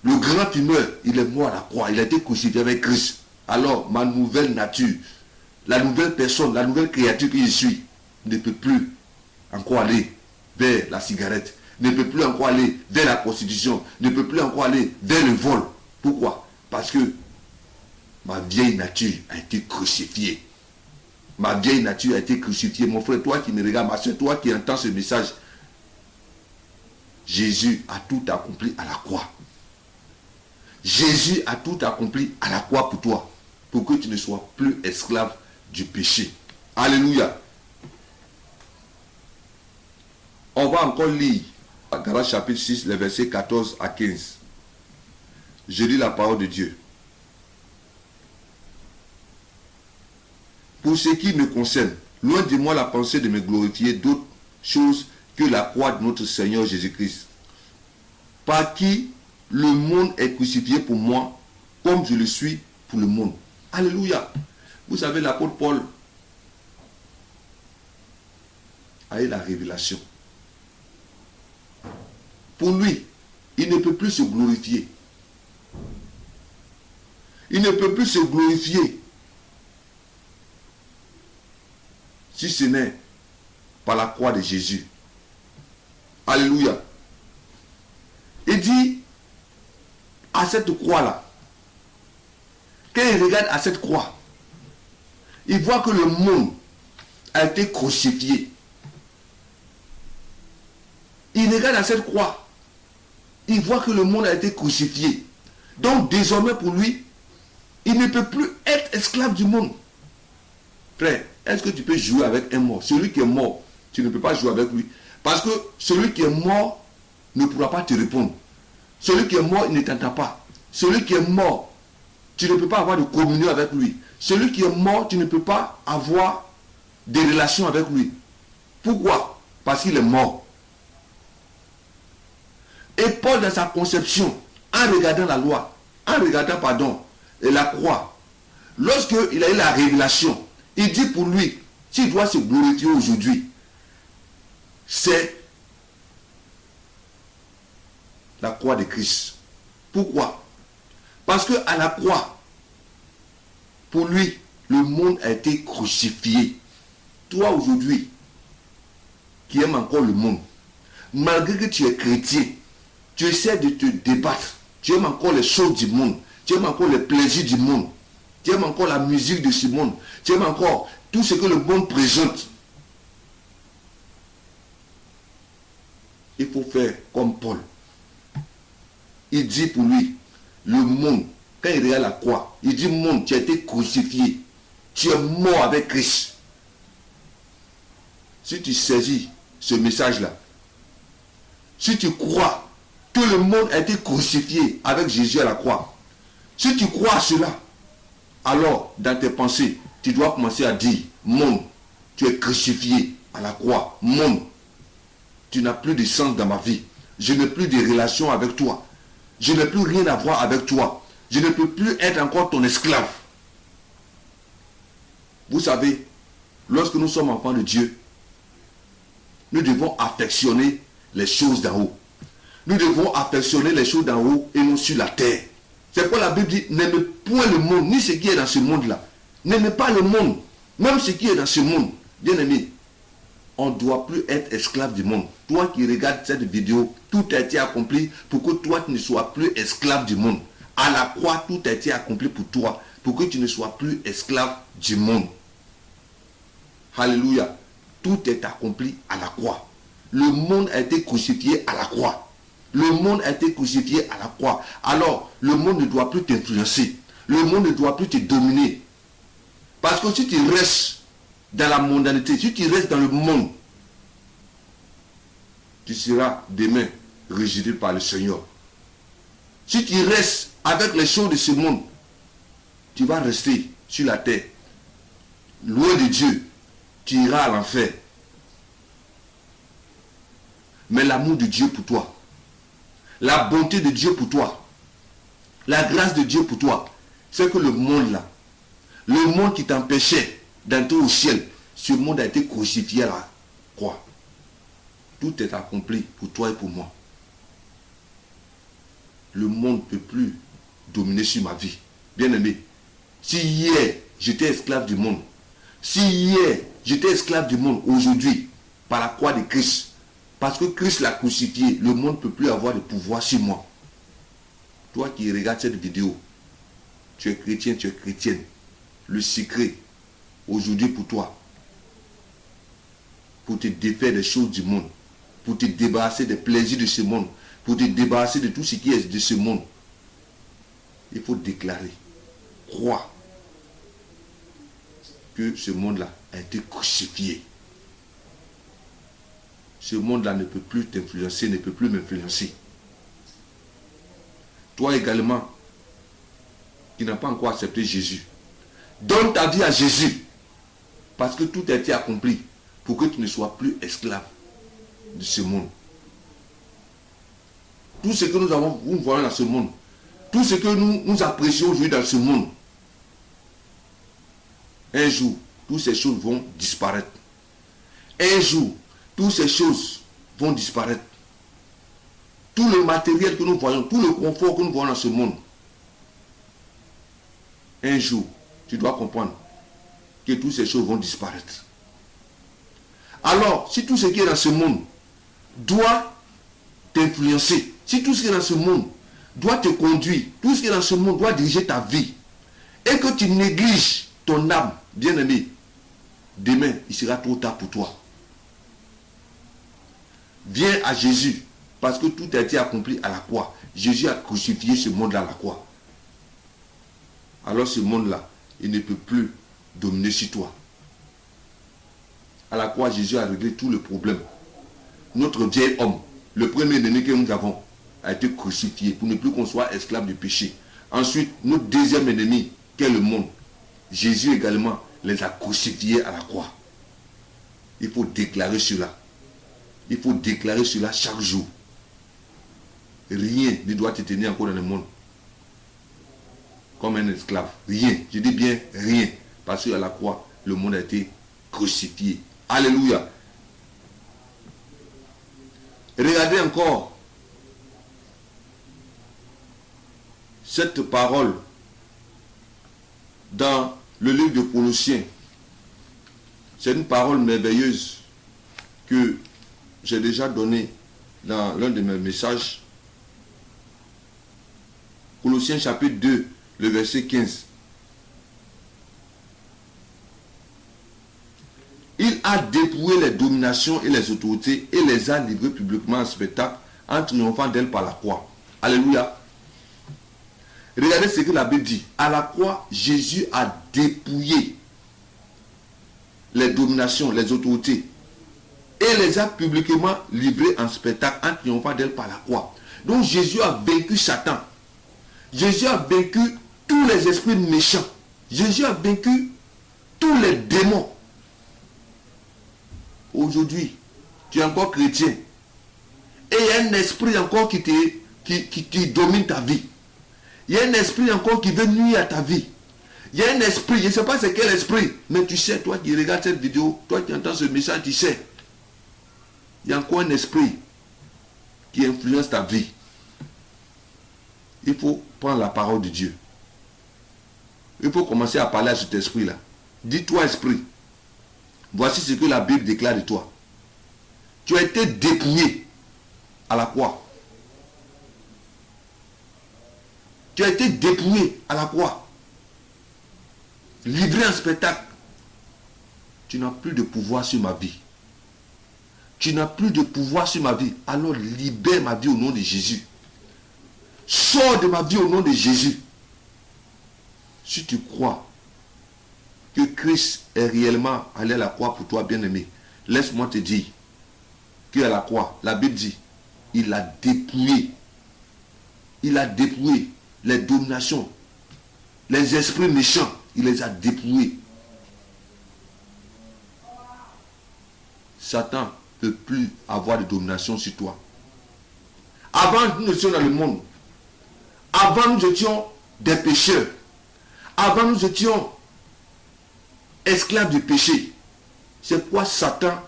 Le grand fumeur, il est mort à la croix. Il a été crucifié avec Christ. Alors, ma nouvelle nature, la nouvelle personne, la nouvelle créature que je suis, ne peut plus encore aller vers la cigarette, ne peut plus encore aller vers la prostitution, ne peut plus encore aller vers le vol. Pourquoi? Parce que ma vieille nature a été crucifiée. Ma vieille nature a été crucifiée. Mon frère, toi qui me regardes, ma soeur, toi qui entends ce message, Jésus a tout accompli à la croix. Jésus a tout accompli à la croix pour toi, pour que tu ne sois plus esclave du péché. Alléluia. On va encore lire Galates chapitre 6, les versets 14 à 15. Je lis la parole de Dieu. Pour ce qui me concerne, Loin de moi la pensée de me glorifier d'autres choses que la croix de notre Seigneur Jésus-Christ, par qui le monde est crucifié pour moi, comme je le suis pour le monde. Alléluia. Vous savez, l'apôtre Paul a eu la révélation. Pour lui, il ne peut plus se glorifier. Il ne peut plus se glorifier si ce n'est par la croix de Jésus. Alléluia. Il dit à cette croix-là, quand il regarde à cette croix, il voit que le monde a été crucifié. Il regarde à cette croix, il voit que le monde a été crucifié. Donc désormais pour lui, il ne peut plus être esclave du monde. Frère, est-ce que tu peux jouer avec un mort? Celui qui est mort, tu ne peux pas jouer avec lui. Parce que celui qui est mort ne pourra pas te répondre. Celui qui est mort, il ne t'entend pas. Celui qui est mort, tu ne peux pas avoir de communion avec lui. Celui qui est mort, tu ne peux pas avoir des relations avec lui. Pourquoi? Parce qu'il est mort. Et Paul, dans sa conception, en regardant la loi, en regardant, la croix, lorsqu'il a eu la révélation, il dit pour lui, s'il doit se glorifier aujourd'hui, c'est la croix de Christ. Pourquoi? Parce que à la croix, pour lui, le monde a été crucifié. Toi aujourd'hui, qui aimes encore le monde, malgré que tu es chrétien, tu essaies de te débattre. Tu aimes encore les choses du monde. Tu aimes encore les plaisirs du monde. Tu aimes encore la musique de ce monde. Tu aimes encore tout ce que le monde présente. Il faut faire comme Paul. Il dit pour lui, le monde, quand il regarde la croix, il dit, monde, tu as été crucifié. Tu es mort avec Christ. Si tu saisis ce message-là, si tu crois que le monde a été crucifié avec Jésus à la croix, si tu crois à cela, alors dans tes pensées, tu dois commencer à dire, monde, tu es crucifié à la croix. Monde, tu n'as plus de sens dans ma vie. Je n'ai plus de relation avec toi. Je n'ai plus rien à voir avec toi. Je ne peux plus être encore ton esclave. Vous savez, lorsque nous sommes enfants de Dieu, nous devons affectionner les choses d'en haut. Nous devons affectionner les choses d'en haut et non sur la terre. C'est pourquoi la Bible dit, n'aimez point le monde, ni ce qui est dans ce monde-là. N'aimez pas le monde, même ce qui est dans ce monde. Bien aimé, on ne doit plus être esclave du monde. Toi qui regardes cette vidéo, tout a été accompli pour que toi tu ne sois plus esclave du monde. À la croix, tout a été accompli pour toi, pour que tu ne sois plus esclave du monde. Alléluia. Tout est accompli à la croix. Le monde a été crucifié à la croix. Le monde a été crucifié à la croix. Alors, le monde ne doit plus t'influencer. Le monde ne doit plus te dominer. Parce que si tu restes dans la mondanité, si tu restes dans le monde, tu seras demain rejeté par le Seigneur. Si tu restes avec les choses de ce monde, tu vas rester sur la terre, loin de Dieu. Tu iras à l'enfer. Mais l'amour de Dieu pour toi, la bonté de Dieu pour toi, la grâce de Dieu pour toi, c'est que le monde là, le monde qui t'empêchait d'entrer au ciel, ce monde a été crucifié à la croix. Tout est accompli pour toi et pour moi. Le monde ne peut plus dominer sur ma vie. Bien aimé, si hier j'étais esclave du monde, si hier j'étais esclave du monde, aujourd'hui, par la croix de Christ, parce que Christ l'a crucifié, le monde ne peut plus avoir de pouvoir sur moi. Toi qui regardes cette vidéo, tu es chrétien, tu es chrétienne. Le secret, aujourd'hui pour toi, pour te défaire des choses du monde, pour te débarrasser des plaisirs de ce monde, pour te débarrasser de tout ce qui est de ce monde, il faut déclarer, croire que ce monde-là a été crucifié. Ce monde-là ne peut plus t'influencer, ne peut plus m'influencer. Toi également, qui n'as pas encore accepté Jésus, donne ta vie à Jésus. Parce que tout a été accompli pour que tu ne sois plus esclave de ce monde. Tout ce que nous voyons dans ce monde, tout ce que nous apprécions aujourd'hui dans ce monde, un jour, toutes ces choses vont disparaître. Un jour, toutes ces choses vont disparaître. Tout le matériel que nous voyons, tout le confort que nous voyons dans ce monde, un jour, tu dois comprendre que toutes ces choses vont disparaître. Alors, si tout ce qui est dans ce monde doit t'influencer, si tout ce qui est dans ce monde doit te conduire, tout ce qui est dans ce monde doit diriger ta vie, et que tu négliges ton âme, bien-aimé, demain, il sera trop tard pour toi. Viens à Jésus, parce que tout a été accompli à la croix. Jésus a crucifié ce monde-là à la croix. Alors ce monde-là, il ne peut plus dominer sur toi. À la croix, Jésus a réglé tous les problèmes. Notre vieil homme, le premier ennemi que nous avons, a été crucifié pour ne plus qu'on soit esclave du péché. Ensuite, notre deuxième ennemi, qui est le monde, Jésus également les a crucifiés à la croix. Il faut déclarer cela. Il faut déclarer cela chaque jour. Rien ne doit te tenir encore dans le monde comme un esclave. Rien. Je dis bien rien. Parce qu'à la croix, le monde a été crucifié. Alléluia. Regardez encore cette parole dans le livre de Colossiens. C'est une parole merveilleuse que j'ai déjà donnée dans l'un de mes messages. Colossiens chapitre 2, le verset 15. Il a dépouillé les dominations et les autorités et les a livrées publiquement en spectacle en triomphant d'elles par la croix. Alléluia. Regardez ce que la Bible dit. À la croix, Jésus a dépouillé les dominations, les autorités et les a publiquement livrées en spectacle en triomphant d'elles par la croix. Donc Jésus a vaincu Satan. Jésus a vaincu tous les esprits méchants. Jésus a vaincu tous les démons. Aujourd'hui, tu es encore chrétien. Et il y a un esprit encore qui domine ta vie. Il y a un esprit encore qui veut nuire à ta vie. Il y a un esprit, je ne sais pas c'est quel esprit, mais tu sais, toi qui regardes cette vidéo, toi qui entends ce message, tu sais. Il y a encore un esprit qui influence ta vie. Il faut prendre la parole de Dieu. Il faut commencer à parler à cet esprit-là. Dis-toi, esprit, voici ce que la Bible déclare de toi. Tu as été dépouillé à la croix. Tu as été dépouillé à la croix. Livré en spectacle. Tu n'as plus de pouvoir sur ma vie. Tu n'as plus de pouvoir sur ma vie. Alors libère ma vie au nom de Jésus. Sors de ma vie au nom de Jésus. Si tu crois que Christ est réellement allé à la croix pour toi, bien-aimé, laisse-moi te dire qu'à la croix, la Bible dit, il a dépouillé les dominations, les esprits méchants, il les a dépouillés. Satan ne peut plus avoir de domination sur toi. Avant, nous étions dans le monde. Avant, nous étions des pécheurs. Avant, nous étions esclaves du péché. C'est pourquoi Satan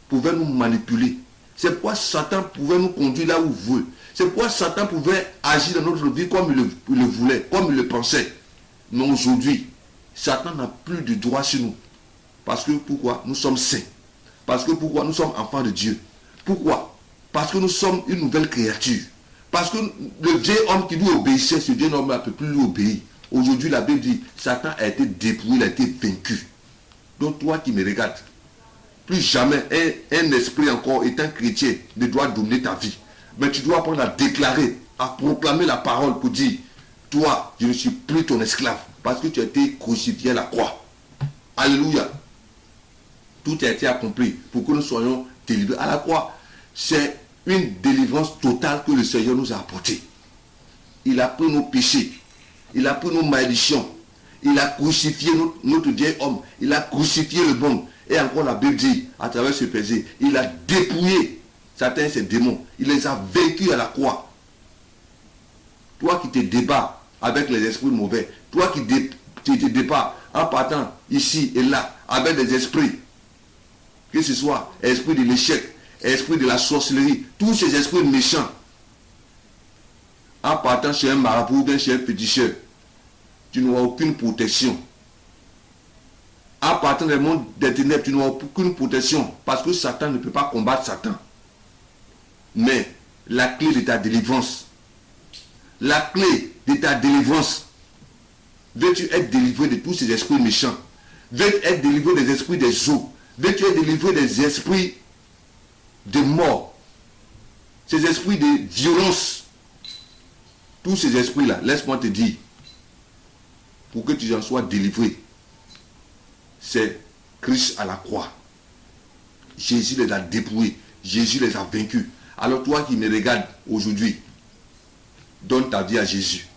pouvait nous manipuler. C'est pourquoi Satan pouvait nous conduire là où il veut. C'est pourquoi Satan pouvait agir dans notre vie comme il le voulait, comme il le pensait. Mais aujourd'hui, Satan n'a plus de droit sur nous. Parce que pourquoi? Nous sommes saints. Parce que pourquoi? Nous sommes enfants de Dieu. Pourquoi? Parce que nous sommes une nouvelle créature. Parce que le vieil homme qui lui obéissait, ce vieil homme ne peut plus lui obéir. Aujourd'hui, la Bible dit, Satan a été dépouillé, il a été vaincu. Donc toi qui me regardes, plus jamais un esprit encore étant chrétien ne doit dominer ta vie. Mais tu dois apprendre à déclarer, à proclamer la parole pour dire, toi, je ne suis plus ton esclave. Parce que tu as été crucifié à la croix. Alléluia. Tout a été accompli pour que nous soyons délivrés. À la croix, c'est une délivrance totale que le Seigneur nous a apportée. Il a pris nos péchés. Il a pris nos malédictions. Il a crucifié notre vieil homme. Il a crucifié le bon. Et encore la Bible dit, à travers ce verset, il a dépouillé certains de ces démons. Il les a vaincus à la croix. Toi qui te débats avec les esprits mauvais, toi qui te débats en partant ici et là avec des esprits, que ce soit esprit de l'échec, esprit de la sorcellerie, tous ces esprits méchants, en partant chez un marabout ou bien chez un féticheur, tu n'auras aucune protection. En partant du monde des ténèbres, tu n'auras aucune protection parce que Satan ne peut pas combattre Satan. Mais la clé de ta délivrance, la clé de ta délivrance, veux-tu être délivré de tous ces esprits méchants? Veux-tu être délivré des esprits des eaux? Veux-tu être délivré des esprits de mort? Ces esprits de violence? Tous ces esprits-là, laisse-moi te dire, pour que tu en sois délivré, c'est Christ à la croix. Jésus les a dépouillés. Jésus les a vaincus. Alors toi qui me regardes aujourd'hui, donne ta vie à Jésus.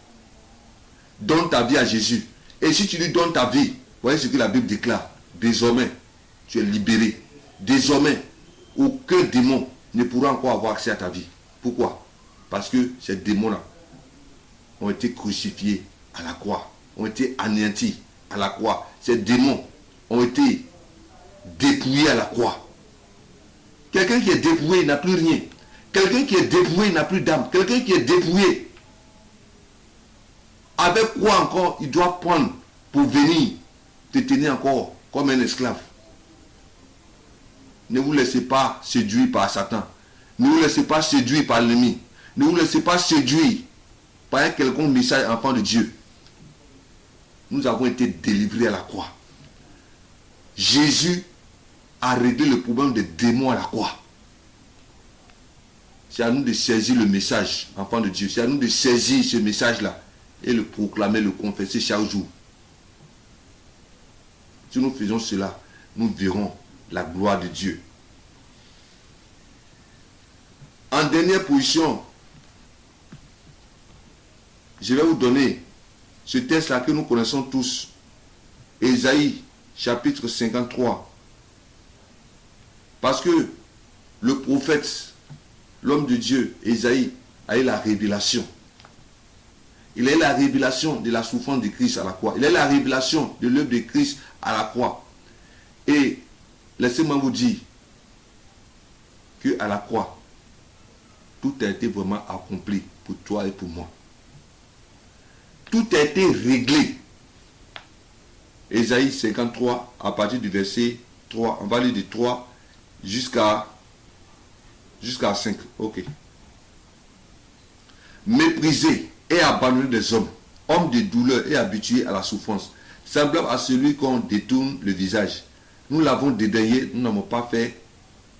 Donne ta vie à Jésus. Et si tu lui donnes ta vie, voyez ce que la Bible déclare. Désormais, tu es libéré. Désormais, aucun démon ne pourra encore avoir accès à ta vie. Pourquoi? Parce que ces démons-là ont été crucifiés à la croix, ont été anéantis à la croix. Ces démons ont été dépouillés à la croix. Quelqu'un qui est dépouillé n'a plus rien. Quelqu'un qui est dépouillé n'a plus d'âme. Quelqu'un qui est dépouillé, avec quoi encore il doit prendre pour venir te tenir encore comme un esclave? Ne vous laissez pas séduire par Satan. Ne vous laissez pas séduire par l'ennemi. Ne vous laissez pas séduire par un quelconque message enfant de Dieu. Nous avons été délivrés à la croix. Jésus a réglé le problème des démons à la croix. C'est à nous de saisir le message, enfant de Dieu. C'est à nous de saisir ce message-là et le proclamer, le confesser chaque jour. Si nous faisons cela, nous verrons la gloire de Dieu. En dernière position, je vais vous donner ce texte-là que nous connaissons tous. Ésaïe, chapitre 53. Parce que le prophète, l'homme de Dieu, Ésaïe, a eu la révélation. Il a eu la révélation de la souffrance de Christ à la croix. Il a eu la révélation de l'œuvre de Christ à la croix. Et laissez-moi vous dire qu'à la croix, tout a été vraiment accompli pour toi et pour moi. Tout a été réglé. Ésaïe 53, à partir du verset 3, on va lire de 3 jusqu'à 5. Ok. Méprisé et abandonné des hommes, homme de douleur et habitué à la souffrance, semblable à celui qu'on détourne le visage. Nous l'avons dédaigné, nous n'avons pas fait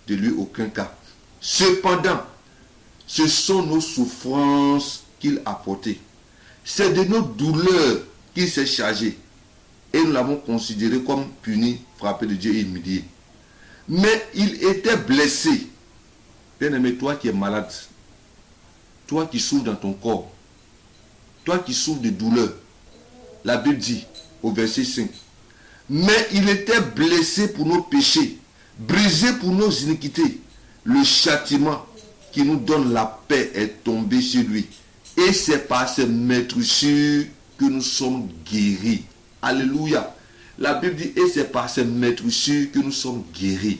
de lui aucun cas. Cependant, ce sont nos souffrances qu'il a portées. C'est de nos douleurs qu'il s'est chargé. Et nous l'avons considéré comme puni, frappé de Dieu et humilié. Mais il était blessé. Bien-aimé, toi qui es malade, toi qui souffres dans ton corps, toi qui souffres de douleur, la Bible dit au verset 5, mais il était blessé pour nos péchés, brisé pour nos iniquités. Le châtiment qui nous donne la paix est tombé sur lui. Et c'est par ses meurtrissures que nous sommes guéris. Alléluia. La Bible dit, et c'est par ses meurtrissures que nous sommes guéris.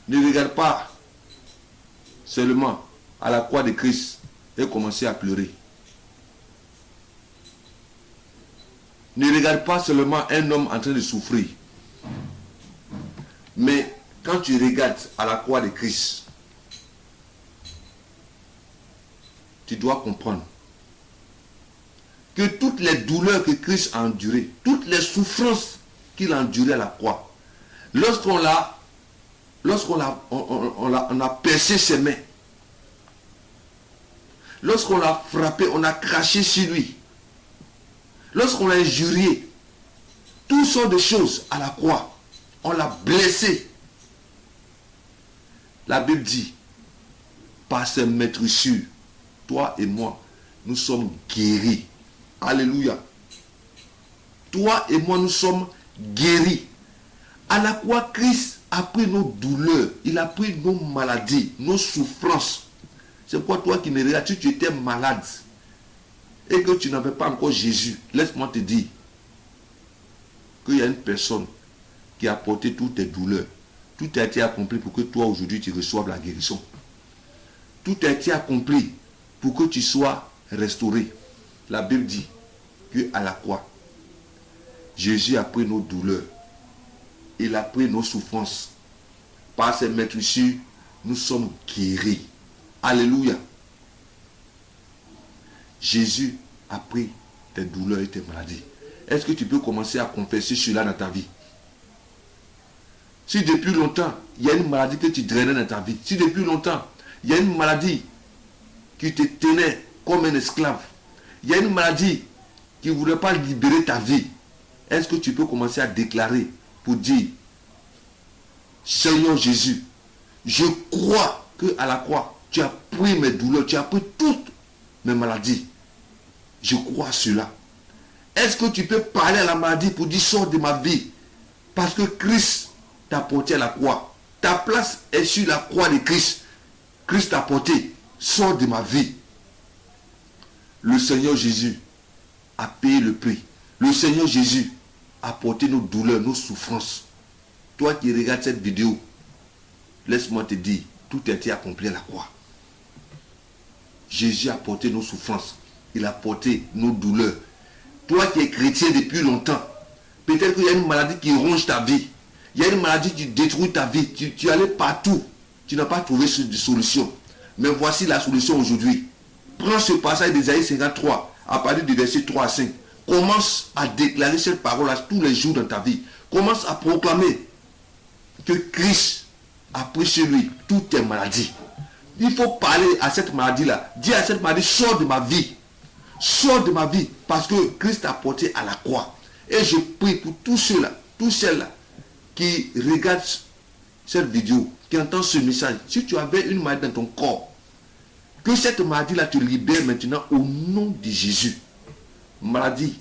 Ne regarde pas seulement à la croix de Christ et commencer à pleurer. Ne regarde pas seulement un homme en train de souffrir. Mais quand tu regardes à la croix de Christ, tu dois comprendre que toutes les douleurs que Christ a endurées, toutes les souffrances qu'il a endurées à la croix, lorsqu'on a percé ses mains, lorsqu'on l'a frappé, on a craché sur lui, lorsqu'on l'a injurié, toutes sortes de choses à la croix, on l'a blessé. La Bible dit, par ses meurtrissures, toi et moi, nous sommes guéris. Alléluia. Toi et moi, nous sommes guéris. À la croix, Christ a pris nos douleurs, il a pris nos maladies, nos souffrances. C'est pourquoi toi qui me regardes, si tu étais malade et que tu n'avais pas encore Jésus, laisse-moi te dire qu'il y a une personne qui a porté toutes tes douleurs. Tout a été accompli pour que toi aujourd'hui tu reçoives la guérison. Tout a été accompli pour que tu sois restauré. La Bible dit qu'à la croix, Jésus a pris nos douleurs. Il a pris nos souffrances. Par ses meurtrissures, nous sommes guéris. Alléluia. Jésus a pris tes douleurs et tes maladies. Est-ce que tu peux commencer à confesser cela dans ta vie? Si depuis longtemps, il y a une maladie que tu drainais dans ta vie, si depuis longtemps, il y a une maladie qui te tenait comme un esclave, il y a une maladie qui ne voulait pas libérer ta vie, est-ce que tu peux commencer à déclarer pour dire, Seigneur Jésus, je crois qu'à la croix, tu as pris mes douleurs, tu as pris toutes mes maladies. Je crois à cela. Est-ce que tu peux parler à la maladie pour dire, sors de ma vie? Parce que Christ t'a porté à la croix. Ta place est sur la croix de Christ. Christ t'a porté. Sors de ma vie. Le Seigneur Jésus a payé le prix. Le Seigneur Jésus a porté nos douleurs, nos souffrances. Toi qui regardes cette vidéo, laisse-moi te dire, tout a été accompli à la croix. Jésus a porté nos souffrances. Il a porté nos douleurs. Toi qui es chrétien depuis longtemps, peut-être qu'il y a une maladie qui ronge ta vie. Il y a une maladie qui détruit ta vie. Tu allais partout. Tu n'as pas trouvé de solution. Mais voici la solution aujourd'hui. Prends ce passage d'Ésaïe 53, à partir du verset 3 à 5. Commence à déclarer cette parole tous les jours dans ta vie. Commence à proclamer que Christ a pris sur lui toutes tes maladies. Il faut parler à cette maladie-là. Dire à cette maladie, sors de ma vie. Sors de ma vie. Parce que Christ a porté à la croix. Et je prie pour tous ceux-là, tous celles-là, qui regardent cette vidéo, qui entendent ce message. Si tu avais une maladie dans ton corps, que cette maladie-là te libère maintenant au nom de Jésus. Maladie.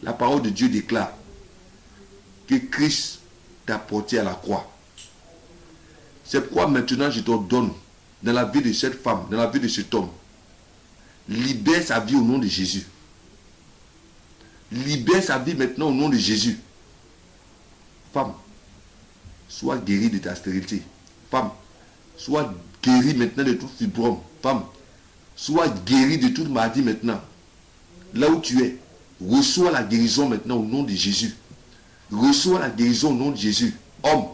La parole de Dieu déclare que Christ t'a porté à la croix. C'est pourquoi maintenant je t'ordonne, dans la vie de cette femme, dans la vie de cet homme, libère sa vie au nom de Jésus. Libère sa vie maintenant au nom de Jésus. Femme, sois guérie de ta stérilité. Femme, sois guérie maintenant de tout fibrome. Femme, sois guérie de toute maladie maintenant. Là où tu es, reçois la guérison maintenant au nom de Jésus. Reçois la guérison au nom de Jésus. Homme,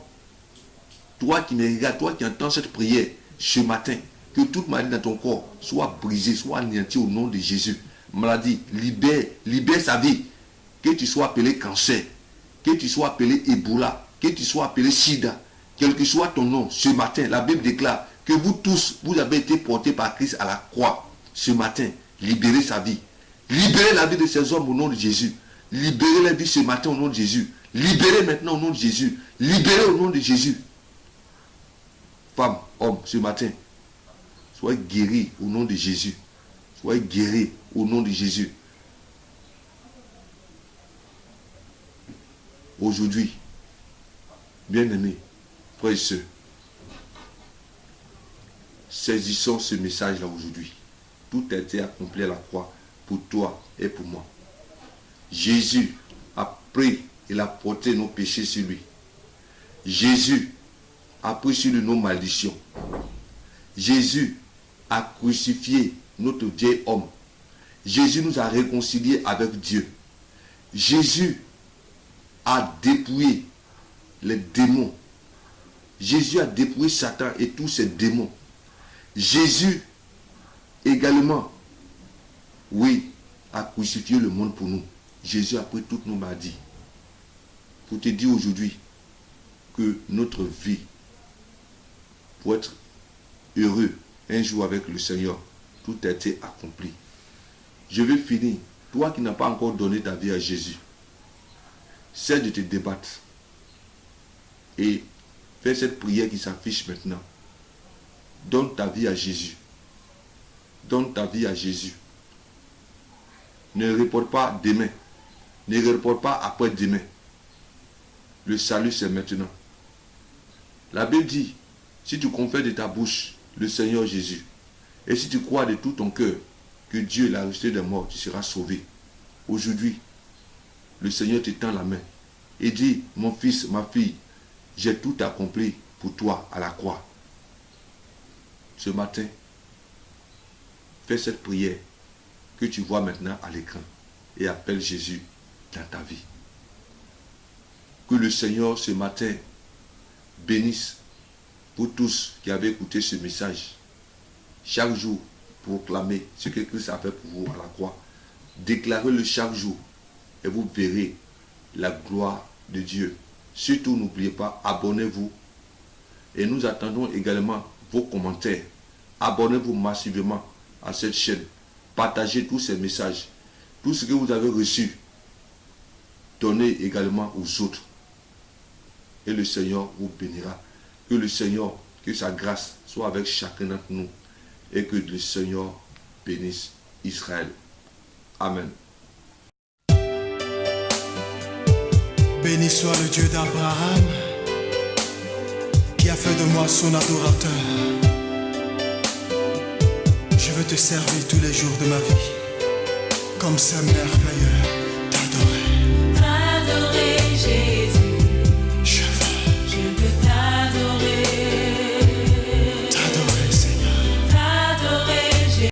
toi qui me regardes, toi qui entends cette prière ce matin, que toute maladie dans ton corps soit brisée, soit anéantie au nom de Jésus. Maladie, libère sa vie. Que tu sois appelé cancer, que tu sois appelé Ebola, que tu sois appelé Sida, quel que soit ton nom, ce matin, la Bible déclare que vous tous, vous avez été portés par Christ à la croix. Ce matin, libérez sa vie. Libérez la vie de ces hommes au nom de Jésus. Libérez la vie ce matin au nom de Jésus. Libérez maintenant au nom de Jésus. Libérez au nom de Jésus. Femme, homme, ce matin, soyez guéris au nom de Jésus. Soyez guéris au nom de Jésus. Aujourd'hui, bien-aimés, frères et sœurs, saisissons ce message-là aujourd'hui. Tout a été accompli à la croix pour toi et pour moi. Jésus a pris, il a porté nos péchés sur lui. Jésus a pris sur lui nos malédictions. Jésus a crucifié notre vieil homme. Jésus nous a réconciliés avec Dieu. Jésus a dépouillé les démons. Jésus a dépouillé Satan et tous ses démons. Jésus également, oui, a crucifié le monde pour nous. Jésus a pris toutes nos maladies. Pour te dire aujourd'hui que notre vie, pour être heureux un jour avec le Seigneur, tout a été accompli. Je vais finir. Toi qui n'as pas encore donné ta vie à Jésus, cesse de te débattre et fais cette prière qui s'affiche maintenant. Donne ta vie à Jésus. Donne ta vie à Jésus. Ne reporte pas demain. Ne reporte pas après-demain. Le salut, c'est maintenant. La Bible dit, si tu confesses de ta bouche le Seigneur Jésus, et si tu crois de tout ton cœur que Dieu l'a ressuscité des morts, tu seras sauvé. Aujourd'hui, le Seigneur te tend la main et dit, mon fils, ma fille, j'ai tout accompli pour toi à la croix. Ce matin, fais cette prière que tu vois maintenant à l'écran et appelle Jésus dans ta vie. Que le Seigneur ce matin bénisse pour tous qui avaient écouté ce message. Chaque jour, proclamez ce que Christ a fait pour vous à la croix. Déclarez-le chaque jour et vous verrez la gloire de Dieu. Surtout, n'oubliez pas, abonnez-vous. Et nous attendons également vos commentaires. Abonnez-vous massivement à cette chaîne. Partagez tous ces messages. Tout ce que vous avez reçu, donnez également aux autres. Et le Seigneur vous bénira. Que le Seigneur, que sa grâce soit avec chacun d'entre nous. Et que le Seigneur bénisse Israël. Amen. Béni soit le Dieu d'Abraham, qui a fait de moi son adorateur. Je veux te servir tous les jours de ma vie, comme c'est merveilleux.